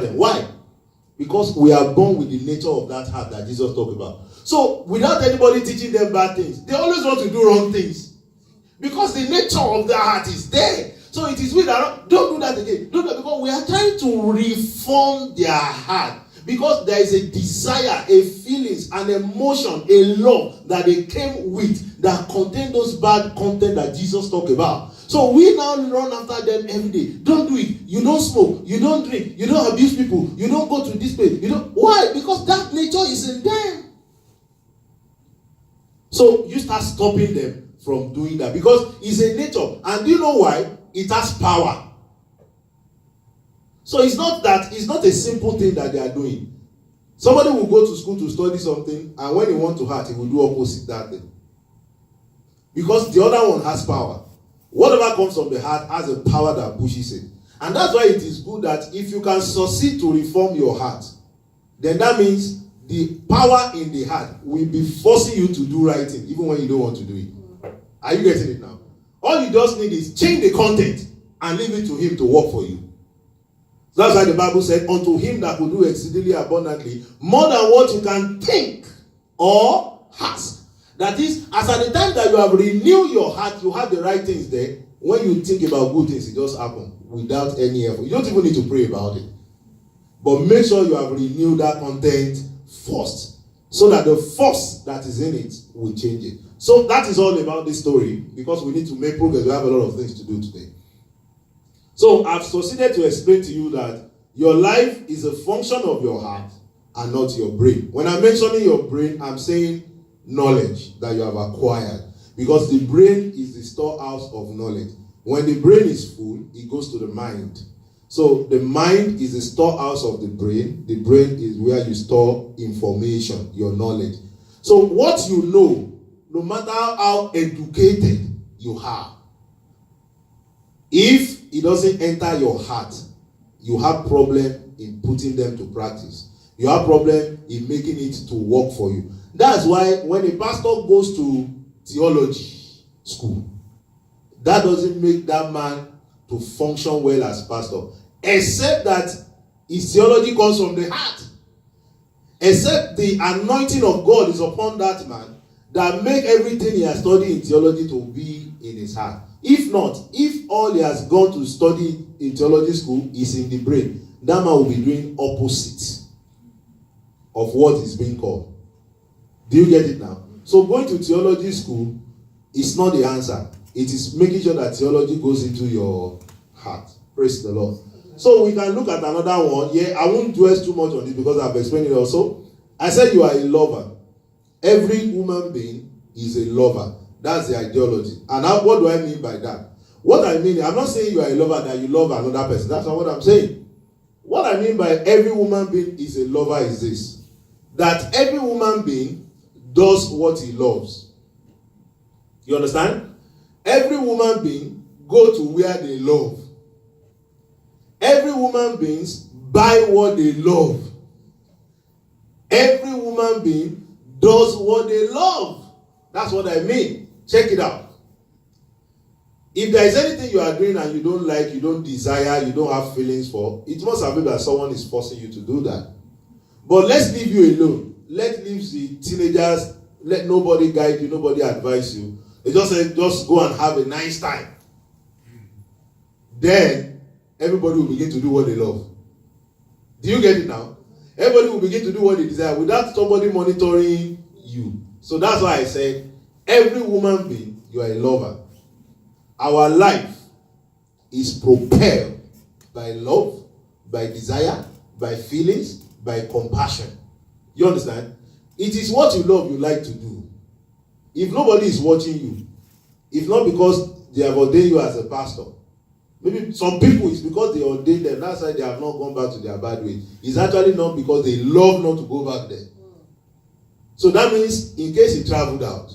Why? Because we are born with the nature of that heart that Jesus talked about. So without anybody teaching them bad things, they always want to do wrong things. Because the nature of their heart is there. So it is we that don't do that again. Don't do that, because we are trying to reform their heart. Because there is a desire, a feelings, an emotion, a love that they came with that contain those bad content that Jesus talked about. So we now run after them every day. Don't do it. You don't smoke. You don't drink. You don't abuse people. You don't go to this place. You don't. Why? Because that nature is in them. So you start stopping them from doing that, because it's a nature. And do you know why? It has power. So it's not a simple thing that they are doing. Somebody will go to school to study something, and when he wants to hurt, he will do opposite that thing. Because the other one has power. Whatever comes from the heart has a power that pushes it. And that's why it is good that if you can succeed to reform your heart, then that means the power in the heart will be forcing you to do right thing, even when you don't want to do it. Are you getting it now? All you just need is change the content and leave it to him to work for you. So that's why the Bible said, unto him that will do exceedingly abundantly, more than what you can think or ask. That is, as at the time that you have renewed your heart, you have the right things there. When you think about good things, it just happens without any effort. You don't even need to pray about it. But make sure you have renewed that content first, so that the force that is in it will change it. So that is all about this story, because we need to make progress. We have a lot of things to do today. So I've succeeded to explain to you that your life is a function of your heart and not your brain. When I'm mentioning your brain, I'm saying knowledge that you have acquired, because the brain is the storehouse of knowledge. When the brain is full, it goes to the mind. So the mind is the storehouse of the brain. The brain is where you store information, your knowledge. So what you know, no matter how educated you are, if it doesn't enter your heart, you have problem in putting them to practice. You have problem in making it to work for you. That's why when a pastor goes to theology school, that doesn't make that man to function well as pastor, except that his theology comes from the heart. Except the anointing of God is upon that man that make everything he has studied in theology to be in his heart. If not, if all he has gone to study in theology school is in the brain, that man will be doing opposite of what is being called. Do you get it now? So going to theology school is not the answer. It is making sure that theology goes into your heart. Praise the Lord. So we can look at another one. Yeah, I won't dwell too much on it because I've explained it also. I said you are a lover. Every human being is a lover. That's the ideology. And now, what do I mean by that? What I mean, I'm not saying you are a lover that you love another person. That's not what I'm saying. What I mean by every human being is a lover is this: that every human being does what he loves. You understand? Every human being go to where they love. Every human being buy what they love. Every human being does what they love. That's what I mean. Check it out. If there is anything you are doing and you don't like, you don't desire, you don't have feelings for, it must have been that someone is forcing you to do that. But let's leave you alone. Let's leave the teenagers. Let nobody guide you, nobody advise you. They just say, just go and have a nice time. Then everybody will begin to do what they love. Do you get it now? Everybody will begin to do what they desire without somebody monitoring you. So that's why I said, every human being, you are a lover. Our life is propelled by love, by desire, by feelings, by compassion. You understand? It is what you love you like to do. If nobody is watching you, if not because they have ordained you as a pastor, maybe some people it's because they ordained them, that's why they have not gone back to their bad way. It's actually not because they love not to go back there. So that means in case he traveled out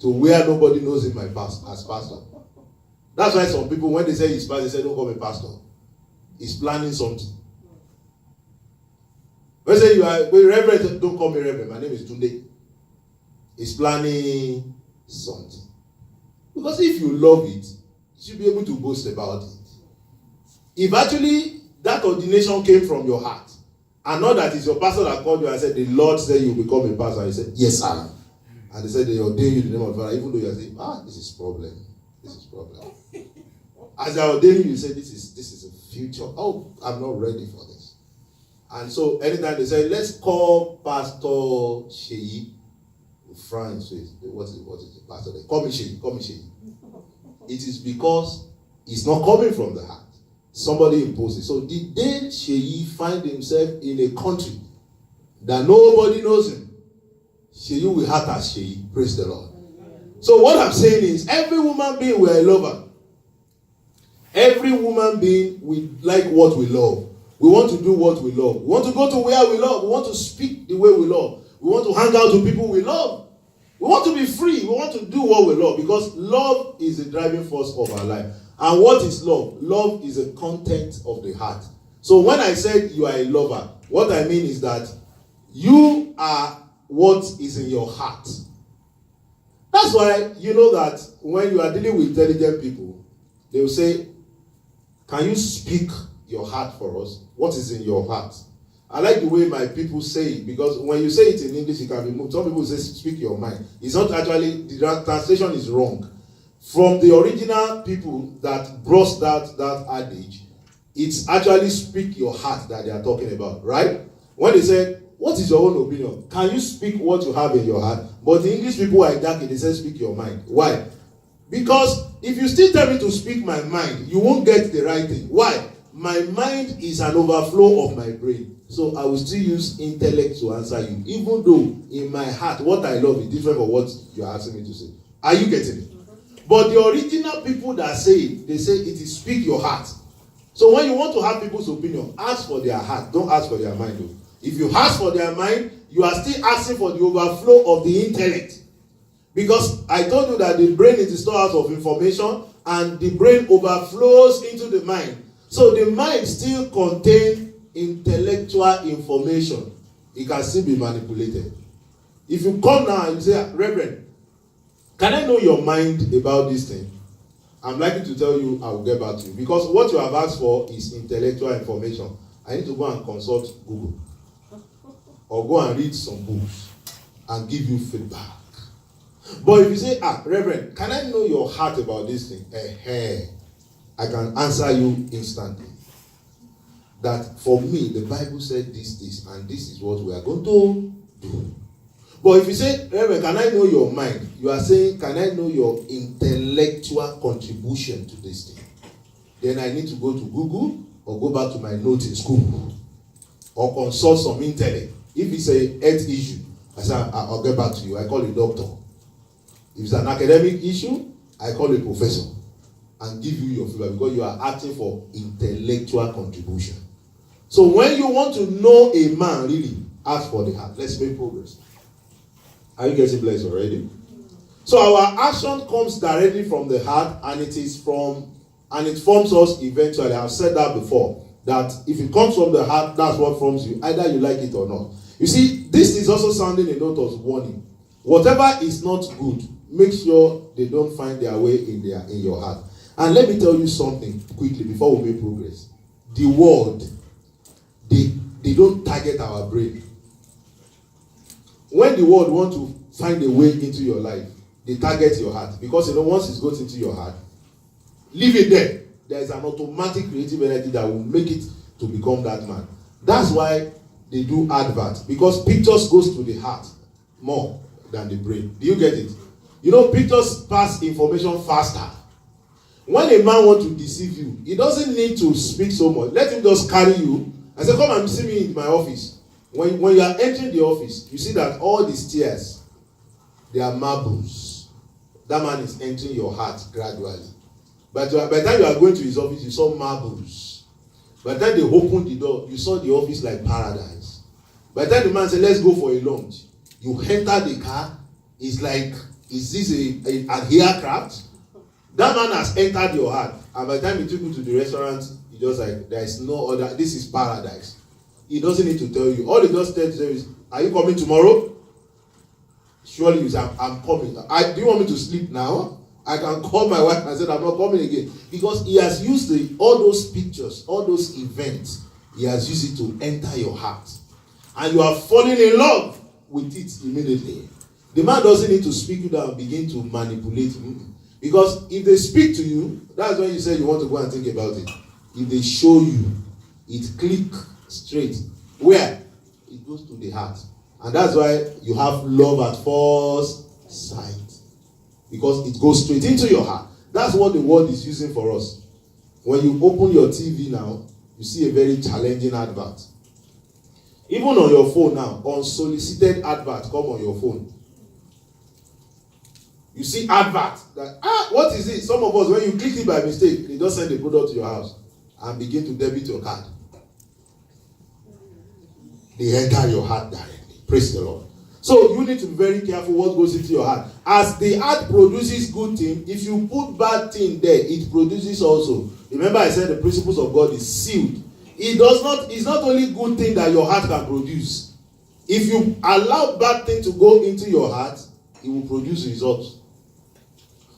to where nobody knows him as pastor. That's why some people, when they say he's pastor, they say don't call me pastor. He's planning something. When they say you are reverend, don't call me reverend. My name is Tunde. He's planning something. Because if you love it, you should be able to boast about it. If actually that ordination came from your heart. And not that it's your pastor that called you and said, the Lord said you become a pastor. And you said, yes, sir. And they said they ordain you in the name of the Father, even though you are saying, this is problem. This is problem. As they ordain you, you say, this is a future. Oh, I'm not ready for this. And so anytime they say, let's call Pastor Sheyi, France, what is the pastor there? Call me Sheyi. It is because it's not coming from the heart. Somebody imposed it. So the day Sheyi find himself in a country that nobody knows him, Sheyi will heart as Sheyi. Praise the Lord. So what I'm saying is, every woman being we are a lover. Every woman being we like what we love. We want to do what we love. We want to go to where we love. We want to speak the way we love. We want to hang out with people we love. We want to be free. We want to do what we love, because love is the driving force of our life. And what is love? Love is a content of the heart. So when I said you are a lover, what I mean is that you are what is in your heart. That's why you know that when you are dealing with intelligent people, they will say, can you speak your heart for us? What is in your heart? I like the way my people say it, because when you say it in English, it can be moved. Some people say speak your mind. It's not actually, the translation is wrong. From the original people that brought that adage, it's actually speak your heart that they are talking about, right? When they said, what is your own opinion? Can you speak what you have in your heart? But the English people are dark, they say speak your mind. Why? Because if you still tell me to speak my mind, you won't get the right thing. Why? My mind is an overflow of my brain. So I will still use intellect to answer you, even though in my heart what I love is different from what you are asking me to say. Are you getting it? But the original people that say it, they say it is speak your heart. So when you want to have people's opinion, ask for their heart. Don't ask for their mind. Though. If you ask for their mind, you are still asking for the overflow of the intellect. Because I told you that the brain is the storehouse of information, and the brain overflows into the mind. So the mind still contains intellectual information. It can still be manipulated. If you come now and you say, Reverend, can I know your mind about this thing? I'm likely to tell you I will get back to you. Because what you have asked for is intellectual information. I need to go and consult Google. Or go and read some books and give you feedback. But if you say, Reverend, can I know your heart about this thing? I can answer you instantly. That for me, the Bible said this, and this is what we are going to do. But if you say, Reverend, can I know your mind? You are saying, can I know your intellectual contribution to this thing? Then I need to go to Google or go back to my notes in school or consult some intellect. If it's a health issue, I say, I'll get back to you. I call a doctor. If it's an academic issue, I call a professor and give you your feedback, because you are asking for intellectual contribution. So when you want to know a man, really, ask for the heart. Let's make progress. Are you getting blessed already? So our action comes directly from the heart, and it forms us eventually. I've said that before, that if it comes from the heart, that's what forms you, either you like it or not. You see, this is also sounding a note of warning. Whatever is not good, make sure they don't find their way in your heart. And let me tell you something quickly before we make progress. The world, they don't target our brain. When the world want to find a way into your life, they target your heart. Because once it goes into your heart, leave it there. There is an automatic creative energy that will make it to become that man. That's why they do adverts. Because pictures goes to the heart more than the brain. Do you get it? Pictures pass information faster. When a man wants to deceive you, he doesn't need to speak so much. Let him just carry you and say, come and see me in my office. When you are entering the office, you see that all the stairs, they are marbles. That man is entering your heart gradually. But by the time you are going to his office, you saw marbles. By the time they opened the door, you saw the office like paradise. By the time the man said, let's go for a lunch, you enter the car, it's like, is this an aircraft? That man has entered your heart. And by the time he took you to the restaurant, you just like, there is no other, this is paradise. He doesn't need to tell you. All he just tells you is, are you coming tomorrow? Surely you say, I'm coming. Do you want me to sleep now? I can call my wife and say, I'm not coming again. Because he has used all those pictures, all those events, he has used it to enter your heart. And you are falling in love with it immediately. The man doesn't need to speak you down and begin to manipulate you. Because if they speak to you, that's when you say you want to go and think about it. If they show you, it clicks straight. Where? It goes to the heart. And that's why you have love at first sight. Because it goes straight into your heart. That's what the world is using for us. When you open your TV now, you see a very challenging advert. Even on your phone now, unsolicited advert come on your phone. You see advert that, what is it? Some of us, when you click it by mistake, they just send the product to your house and begin to debit your card. They enter your heart directly. Praise the Lord. So you need to be very careful what goes into your heart. As the heart produces good thing, if you put bad thing there, it produces also. Remember I said the principles of God is sealed. It's not only good thing that your heart can produce. If you allow bad thing to go into your heart, it will produce results.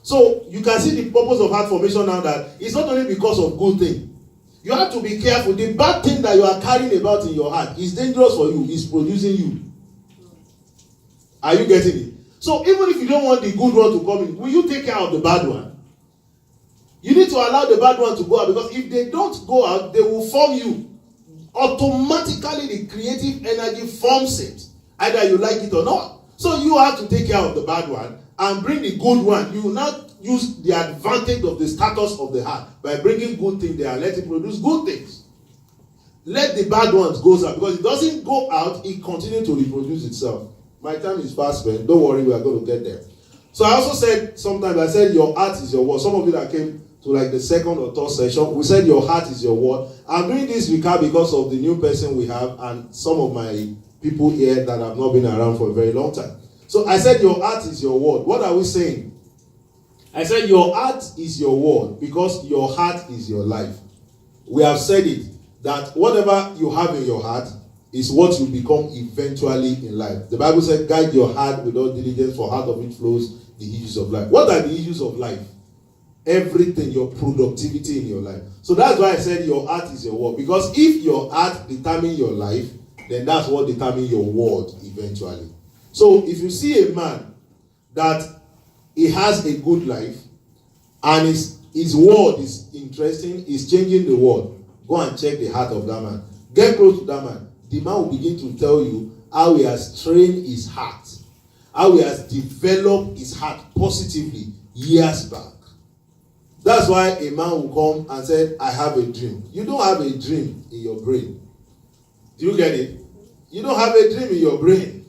So you can see the purpose of heart formation now, that it's not only because of good thing. You have to be careful. The bad thing that you are carrying about in your heart is dangerous for you. It's producing you. Are you getting it? So even if you don't want the good one to come in, will you take care of the bad one? You need to allow the bad one to go out, because if they don't go out, they will form you. Automatically the creative energy forms it. Either you like it or not. So you have to take care of the bad one and bring the good one. You will not use the advantage of the status of the heart by bringing good things there and let it produce good things. Let the bad ones go out, because it doesn't go out, it continues to reproduce itself. My time is fast spent. Don't worry, we are going to get there. So I also said sometimes, I said your heart is your word. Some of you that came to like the second or third session, we said your heart is your word. I'm doing this recap because of the new person we have and some of my people here that have not been around for a very long time. So I said your heart is your word. What are we saying? I said your heart is your word because your heart is your life. We have said it, that whatever you have in your heart is what you become eventually in life. The Bible said, guide your heart with all diligence, for out of it flows the issues of life. What are the issues of life? Everything, your productivity in your life. So that's why I said your heart is your word. Because if your heart determines your life, then that's what determines your word eventually. So if you see a man that he has a good life and his word is interesting, is changing the world, go and check the heart of that man. Get close to that man. The man will begin to tell you how he has trained his heart, how he has developed his heart positively years back. That's why a man will come and say, I have a dream. You don't have a dream in your brain. Do you get it? You don't have a dream in your brain.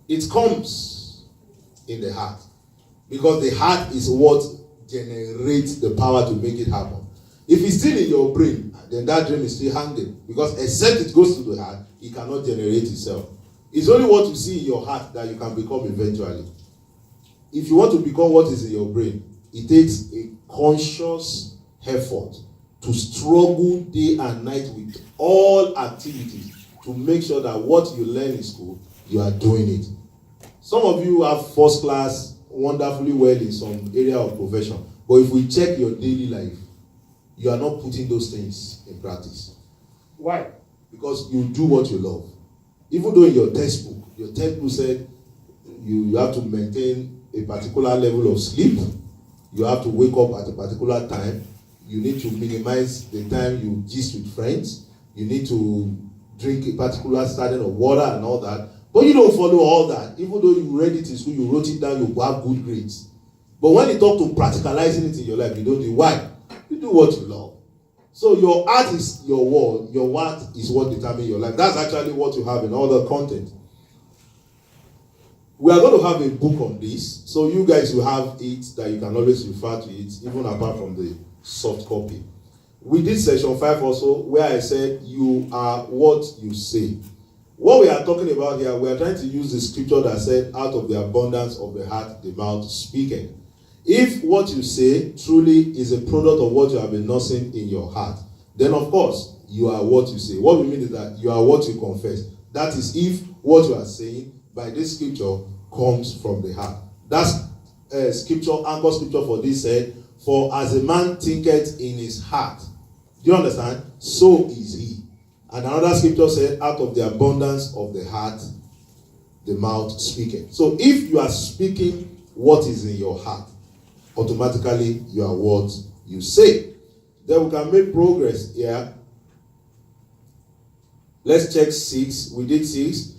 It comes in the heart. Because the heart is what generates the power to make it happen. If it's still in your brain, then that dream is still hanging. Because except it goes to the heart, it cannot generate itself. It's only what you see in your heart that you can become eventually. If you want to become what is in your brain, it takes a conscious effort to struggle day and night with all activities to make sure that what you learn in school, you are doing it. Some of you have first class wonderfully well in some area of profession. But if we check your daily life, you are not putting those things in practice. Why? Because you do what you love. Even though in your textbook said you have to maintain a particular level of sleep, you have to wake up at a particular time, you need to minimize the time you gist with friends, you need to drink a particular standard of water and all that. But you don't follow all that. Even though you read it in school, you wrote it down, you have good grades. But when it comes to practicalizing it in your life, you don't do it. Why? You do what you love. So your heart is your word. Your word is what determines your life. That's actually what you have in all the content. We are going to have a book on this. So you guys will have it that you can always refer to it, even apart from the soft copy. We did session 5 also, where I said, you are what you say. What we are talking about here, we are trying to use the scripture that said, out of the abundance of the heart, the mouth speaketh. If what you say truly is a product of what you have been nursing in your heart, then of course, you are what you say. What we mean is that you are what you confess. That is if what you are saying by this scripture comes from the heart. That's scripture, anchor scripture for this said, for as a man thinketh in his heart. Do you understand? So is he. And another scripture said, out of the abundance of the heart, the mouth speaketh. So if you are speaking what is in your heart, automatically you are what you say. Then we can make progress here. Let's check 6. We did 6.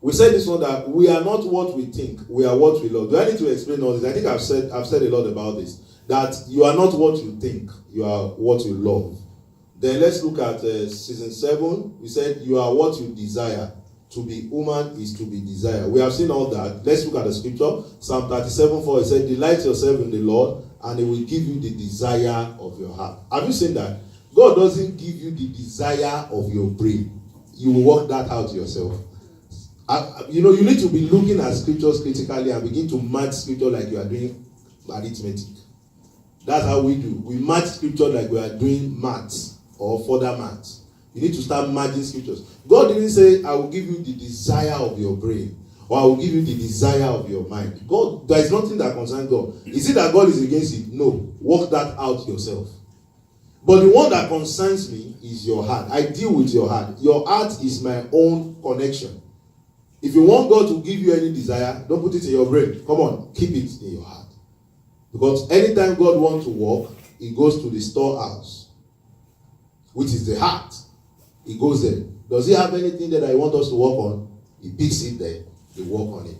We said this one, that we are not what we think, we are what we love. Do I need to explain all this? I think I've said a lot about this. That you are not what you think, you are what you love. Then let's look at season 7. We said you are what you desire. To be human is to be desired. We have seen all that. Let's look at the scripture. Psalm 37:4. It said, delight yourself in the Lord, and he will give you the desire of your heart. Have you seen that? God doesn't give you the desire of your brain. You will work that out yourself. You need to be looking at scriptures critically and begin to match scripture like you are doing arithmetic. That's how we do. We match scripture like we are doing maths or further maths. You need to start matching scriptures. God didn't say, I will give you the desire of your brain, or I will give you the desire of your mind. God, there is nothing that concerns God. Is it that God is against it? No. Work that out yourself. But the one that concerns me is your heart. I deal with your heart. Your heart is my own connection. If you want God to give you any desire, don't put it in your brain. Come on, keep it in your heart. Because anytime God wants to walk, he goes to the storehouse, which is the heart. He goes there. Does he have anything that I want us to work on? He picks it there. He work on it.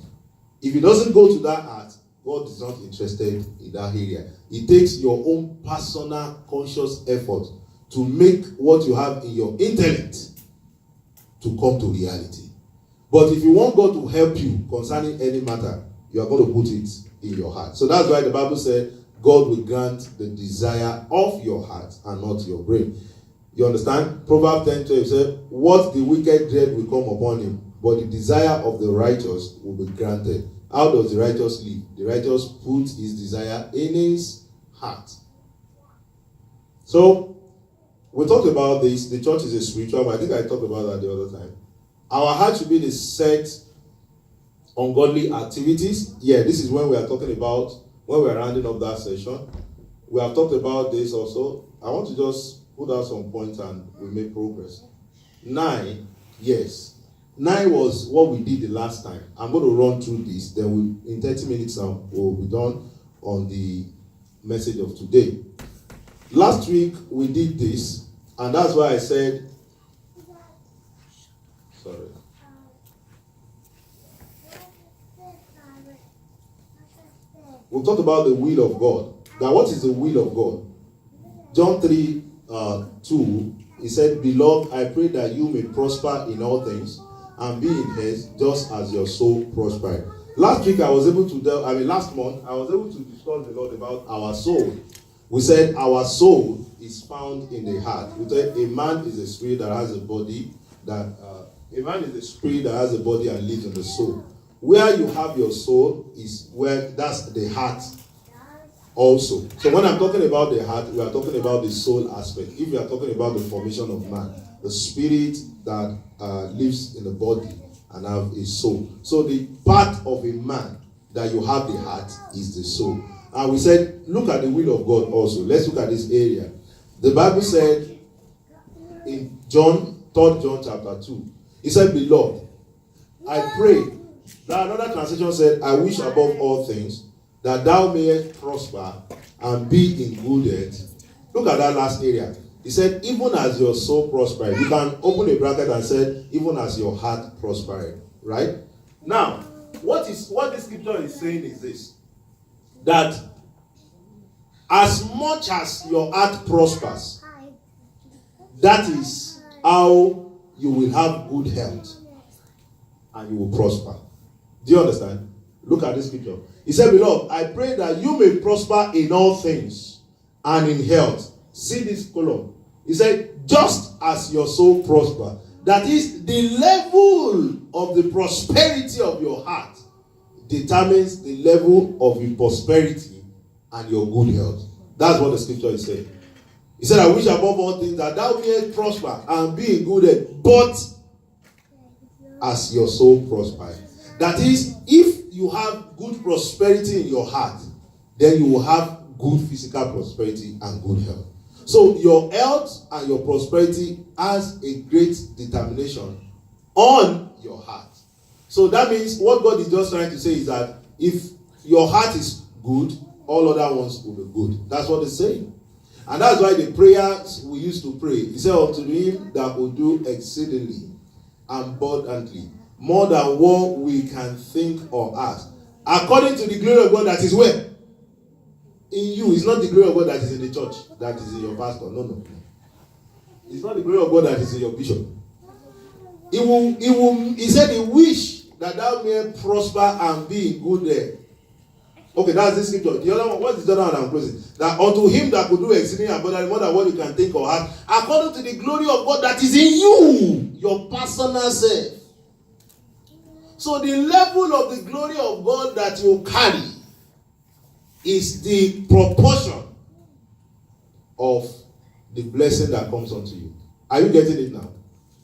If he doesn't go to that heart, God is not interested in that area. It takes your own personal conscious effort to make what you have in your intellect to come to reality. But if you want God to help you concerning any matter, you are going to put it in your heart. So that's why the Bible said God will grant the desire of your heart and not your brain. You understand? Proverbs 10:12 said, what the wicked dread will come upon him, but the desire of the righteous will be granted. How does the righteous live? The righteous puts his desire in his heart. So, we talked about this. The church is a spiritual, but I think I talked about that the other time. Our heart should be the set ungodly activities. Yeah, this is when we are talking about, when we are rounding up that session. We have talked about this also. I want to just put out some points and we make progress. 9, yes. 9 was what we did the last time. I'm going to run through this. Then in 30 minutes now, we'll be done on the message of today. Last week, we did this. And that's why I said, sorry. We'll talk about the will of God. Now, what is the will of God? John 3:2, he said, beloved, I pray that you may prosper in all things and be in health just as your soul prospered. Last month, I was able to discuss a lot about our soul. We said our soul is found in the heart. We said a man is a spirit that has a body, and lives in the soul. Where you have your soul is where that's the heart also. So when I'm talking about the heart, we are talking about the soul aspect. If we are talking about the formation of man, the spirit that lives in the body and have a soul. So the part of a man that you have the heart is the soul. And we said, look at the will of God also. Let's look at this area. The Bible said in 3 John chapter 2, it said, beloved, I pray. Now another translation said, I wish above all things that thou mayest prosper and be in good health. Look at that last area. He said, even as your soul prospered. You can open a bracket and say, even as your heart prospered. Right? Now, what this scripture is saying is this. That as much as your heart prospers, that is how you will have good health and you will prosper. Do you understand? Look at this scripture. He said, beloved, I pray that you may prosper in all things and in health. See this column. He said, just as your soul prosper. That is, the level of the prosperity of your heart determines the level of your prosperity and your good health. That's what the scripture is saying. He said, I wish above all things that thou mayest prosper and be in good health, but as your soul prospers. That is, if you have good prosperity in your heart, then you will have good physical prosperity and good health. So your health and your prosperity has a great determination on your heart. So that means what God is just trying to say is that if your heart is good, all other ones will be good. That's what it's saying. And that's why the prayers we used to pray, he said, unto him that will do exceedingly abundantly, more than what we can think or ask, according to the glory of God that is where? In you. It's not the glory of God that is in the church, that is in your pastor. No. It's not the glory of God that is in your bishop. He said, he wish that thou may prosper and be in good health. Okay, that's the scripture. The other one, what is the other one I'm closing? That unto him that could do exceedingly abundantly more than what you can think or ask, according to the glory of God that is in you, your personal self. So the level of the glory of God that you carry is the proportion of the blessing that comes unto you. Are you getting it now?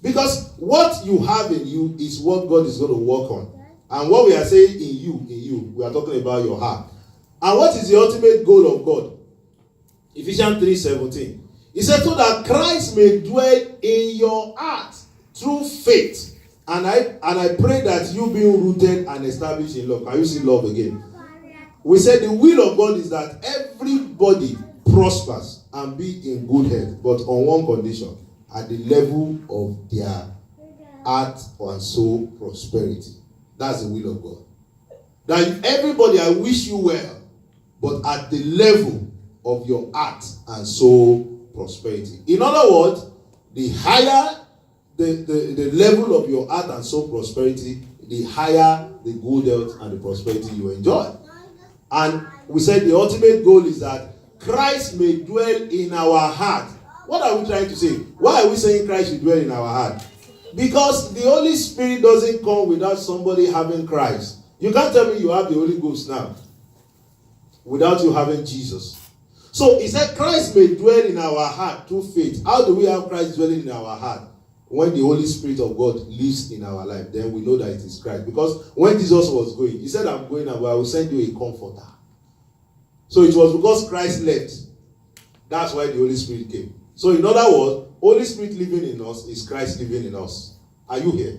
Because what you have in you is what God is going to work on. And what we are saying in you, we are talking about your heart. And what is the ultimate goal of God? Ephesians 3:17. He said, so that Christ may dwell in your heart through faith. And I pray that you being rooted and established in love. Can you see love again? We said the will of God is that everybody prospers and be in good health, but on one condition, at the level of their heart and soul prosperity. That's the will of God. That everybody, I wish you well, but at the level of your heart and soul prosperity. In other words, the higher the level of your heart and soul prosperity, the higher the good health and the prosperity you enjoy. And we said the ultimate goal is that Christ may dwell in our heart. What are we trying to say? Why are we saying Christ should dwell in our heart? Because the Holy Spirit doesn't come without somebody having Christ. You can't tell me you have the Holy Ghost now without you having Jesus. So he said Christ may dwell in our heart through faith. How do we have Christ dwelling in our heart? When the Holy Spirit of God lives in our life, then we know that it is Christ. Because when Jesus was going, he said, I'm going and I will send you a comforter. So it was because Christ left. That's why the Holy Spirit came. So in other words, Holy Spirit living in us is Christ living in us. Are you here?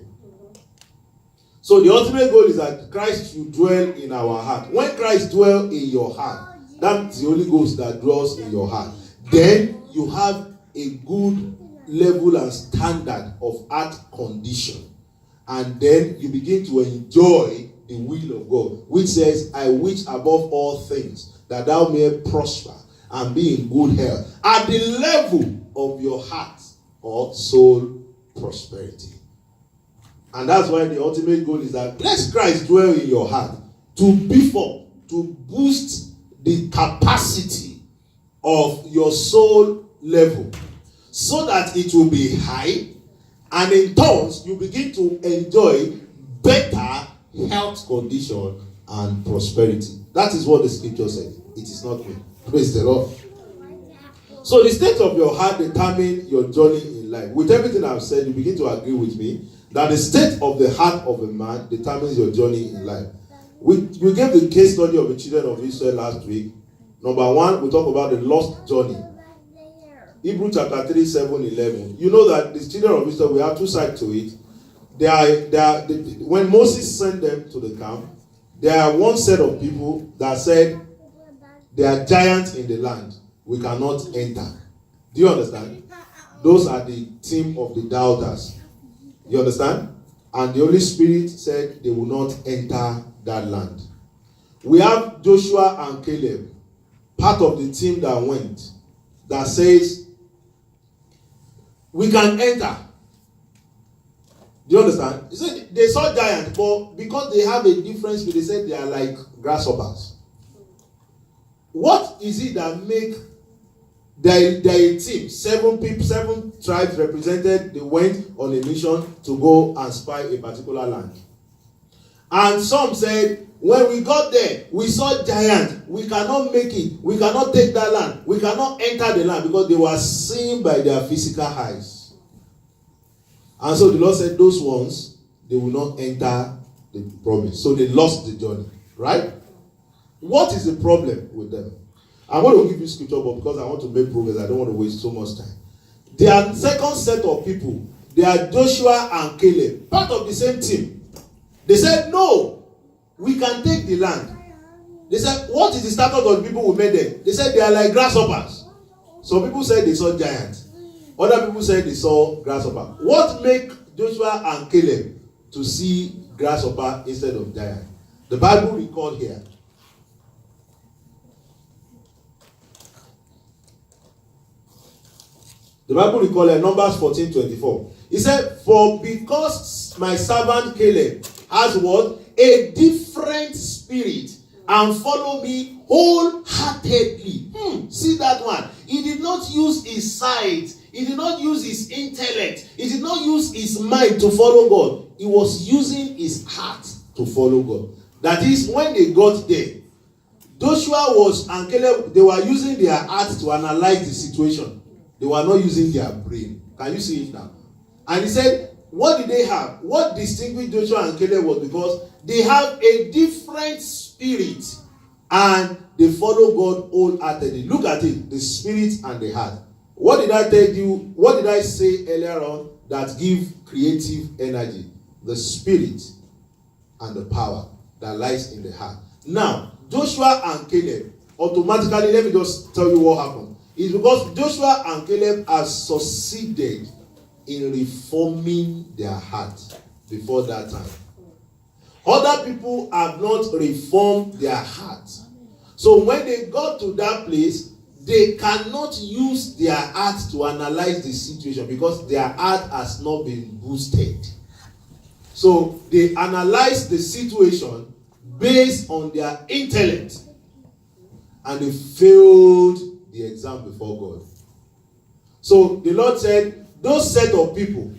So the ultimate goal is that Christ should dwell in our heart. When Christ dwells in your heart, that's the Holy Ghost that dwells in your heart. Then you have a good level and standard of heart condition. And then you begin to enjoy the will of God, which says, I wish above all things that thou may prosper and be in good health at the level of your heart or soul prosperity. And that's why the ultimate goal is that let Christ dwell in your heart to beef up, to boost the capacity of your soul level so that it will be high, and in turns you begin to enjoy better health condition and prosperity. That is what the scripture says. It is not me. Praise the Lord. So the state of your heart determines your journey in life. With everything I've said, you begin to agree with me that the state of the heart of a man determines your journey in life. We gave the case study of the children of Israel last week. Number one, we talk about the lost journey. Hebrews chapter 3, 7, 11. You know that the children of Israel, we have two sides to it. When Moses sent them to the camp, there are one set of people that said, there are giants in the land. We cannot enter. Do you understand? Those are the team of the doubters. You understand? And the Holy Spirit said they will not enter that land. We have Joshua and Caleb, part of the team that went, that says, we can enter. Do you understand? He said they saw giants, but because they have a difference, they said they are like grasshoppers. What is it that make their team, 7 people, 7 tribes represented, they went on a mission to go and spy a particular land. And some said, when we got there, we saw giants. We cannot make it. We cannot take that land. We cannot enter the land because they were seen by their physical eyes. And so the Lord said, those ones, they will not enter the promise. So they lost the journey. Right? What is the problem with them? I'm going to give you scripture, but because I want to make progress, I don't want to waste so much time. Their second set of people, they are Joshua and Caleb, part of the same team. They said, no, we can take the land. They said, what is the status of the people who made them? They said they are like grasshoppers. Some people said they saw giants. Other people said they saw grasshopper. What make Joshua and Caleb to see grasshopper instead of giant? The Bible record here. The Bible record here, Numbers 14:24. It said, for because my servant Caleb has what? A different spirit and follow me wholeheartedly. See that one. He did not use his sight. He did not use his intellect. He did not use his mind to follow God. He was using his heart to follow God. That is, when they got there, Joshua and Caleb, they were using their heart to analyze the situation. They were not using their brain. Can you see it now? And he said, what did they have? What distinguished Joshua and Caleb was because they have a different spirit and they follow God wholeheartedly. Look at it, the spirit and the heart. What did I tell you? What did I say earlier on that give creative energy? The spirit and the power that lies in the heart. Now, Joshua and Caleb, automatically, let me just tell you what happened. It's because Joshua and Caleb have succeeded in reforming their heart before that time. Other people have not reformed their heart. So when they got to that place, they cannot use their heart to analyze the situation because their heart has not been boosted. So they analyze the situation based on their intellect and they failed the exam before God. So the Lord said, those set of people,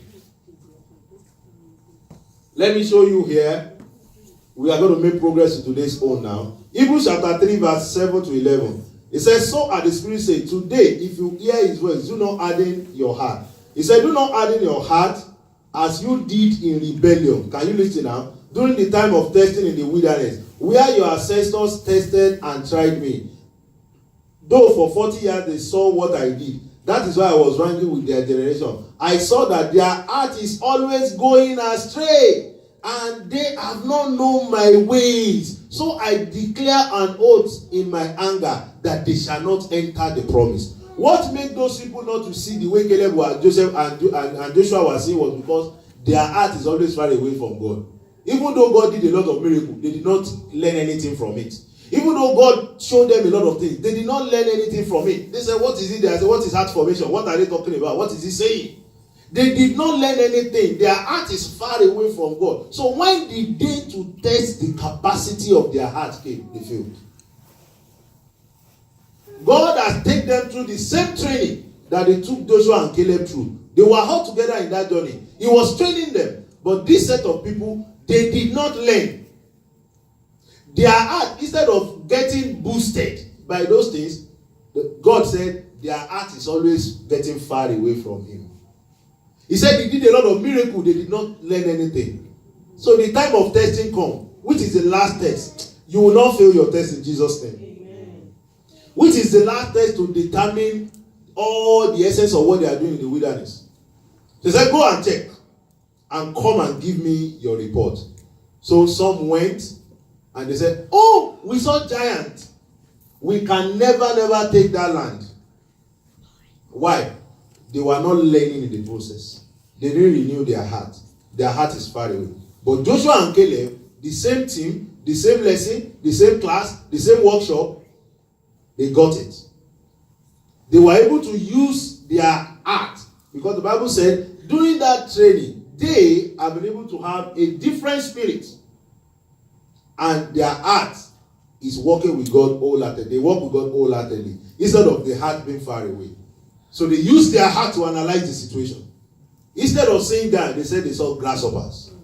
let me show you here. We are going to make progress to today's own now. Hebrews chapter 3 verse 7 to 11. It says, so as the Spirit said, today if you hear his voice, do not harden your heart. He said, do not harden your heart as you did in rebellion. Can you listen now? During the time of testing in the wilderness, where your ancestors tested and tried me. Though for 40 years they saw what I did. That is why I was wrangling with their generation. I saw that their heart is always going astray, and they have not known my ways. So I declare an oath in my anger that they shall not enter the promise. What made those people not to see the way Caleb and Joseph and Joshua were seeing was because their heart is always far away from God. Even though God did a lot of miracles, they did not learn anything from it. Even though God showed them a lot of things, they did not learn anything from it. They said, what is it there? I said, what is heart formation? What are they talking about? What is he saying? They did not learn anything. Their heart is far away from God. So when the day to test the capacity of their heart came, they failed. God has taken them through the same training that they took Joshua and Caleb through. They were all together in that journey. He was training them. But this set of people, they did not learn. Their heart, instead of getting boosted by those things, God said their heart is always getting far away from him. He said he did a lot of miracles, they did not learn anything. So the time of testing comes, which is the last test. You will not fail your test in Jesus' name. Amen. Which is the last test to determine all the essence of what they are doing in the wilderness. They said, go and check and come and give me your report. So some went and they said, oh, we saw giants. We can never take that land. Why? They were not learning in the process. They didn't renew their heart. Their heart is far away. But Joshua and Caleb, the same team, the same lesson, the same class, the same workshop, they got it. They were able to use their heart. Because the Bible said, during that training, they have been able to have a different spirit. And their heart is working with God wholeheartedly. They work with God wholeheartedly instead of the heart being far away. So they use their heart to analyze the situation. Instead of saying that, they said they saw grasshoppers.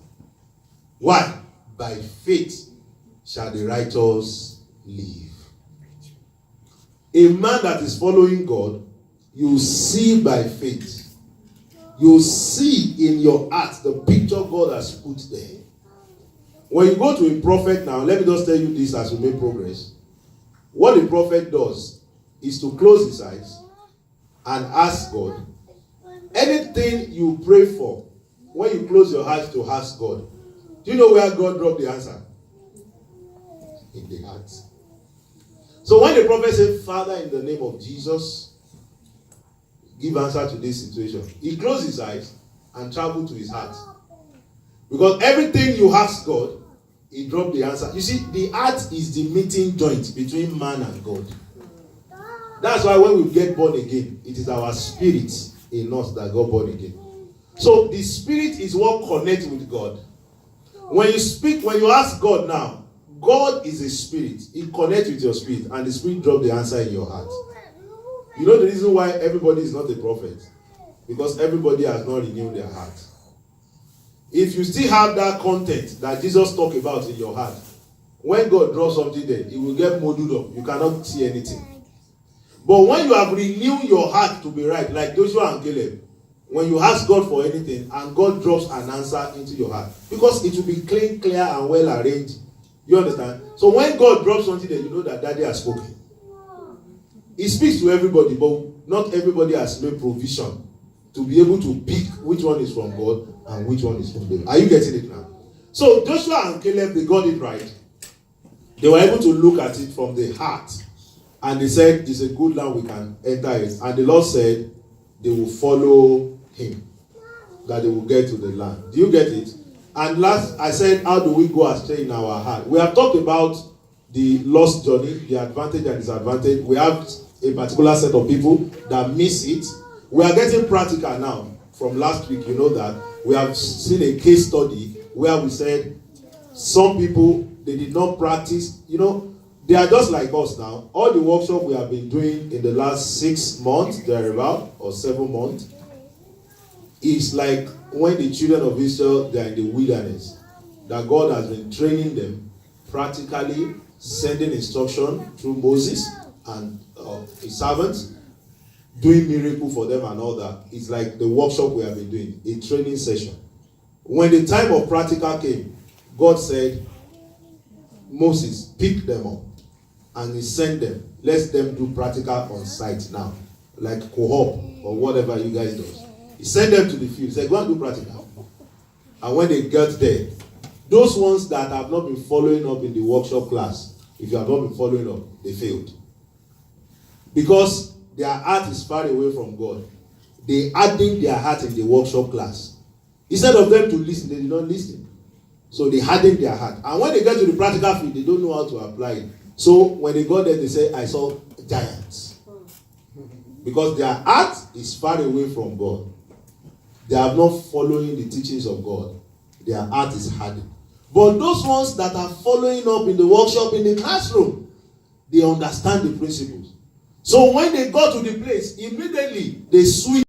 Why? By faith shall the righteous live. A man that is following God, you see by faith. You see in your heart the picture God has put there. When you go to a prophet now, let me just tell you this as we make progress. What the prophet does is to close his eyes and ask God. Anything you pray for, when you close your eyes to ask God, do you know where God dropped the answer? In the heart. So when the prophet said, Father, in the name of Jesus, give answer to this situation, he closed his eyes and traveled to his heart. Because everything you ask God, he dropped the answer. You see, the heart is the meeting joint between man and God. That's why when we get born again, it is our spirit in us that got born again. So the spirit is what connects with God. When you speak, when you ask God now, God is a spirit. He connects with your spirit, and the spirit drops the answer in your heart. You know the reason why everybody is not a prophet? Because everybody has not renewed their heart. If you still have that content that Jesus talked about in your heart, when God draws something there, it will get molded up. You cannot see anything. But when you have renewed your heart to be right, like Joshua and Caleb, when you ask God for anything and God drops an answer into your heart, because it will be clean, clear, and well arranged. You understand? So when God drops something there, you know that Daddy has spoken. He speaks to everybody, but not everybody has made provision to be able to pick which one is from God and which one is from them. Are you getting it now? So Joshua and Caleb, they got it right. They were able to look at it from the heart. And they said, it's a good land, we can enter it. And the Lord said, they will follow him. That they will get to the land. Do you get it? And last, I said, how do we go astray in our heart? We have talked about the lost journey, the advantage and disadvantage. We have a particular set of people that miss it. We are getting practical now. From last week, you know that. We have seen a case study where we said some people, they did not practice. You know, they are just like us now. All the workshop we have been doing in the last 6 months, thereabout, or 7 months, is like when the children of Israel, they are in the wilderness, that God has been training them practically, sending instruction through Moses and his servants, doing miracle for them and all that. It's like the workshop we have been doing, a training session. When the time of practical came, God said, Moses, pick them up, and he sent them. Let them do practical on site now, like co-op or whatever you guys do. He sent them to the field. He said, go and do practical. And when they get there, those ones that have not been following up in the workshop class, if you have not been following up, they failed. Because their heart is far away from God. They hardened their heart in the workshop class. Instead of them to listen, they did not listen. So they hardened their heart. And when they get to the practical field, they don't know how to apply it. So when they got there, they say, I saw giants. Because their heart is far away from God. They are not following the teachings of God. Their heart is hardened. But those ones that are following up in the workshop, in the classroom, they understand the principles. So when they got to the place, immediately they switch.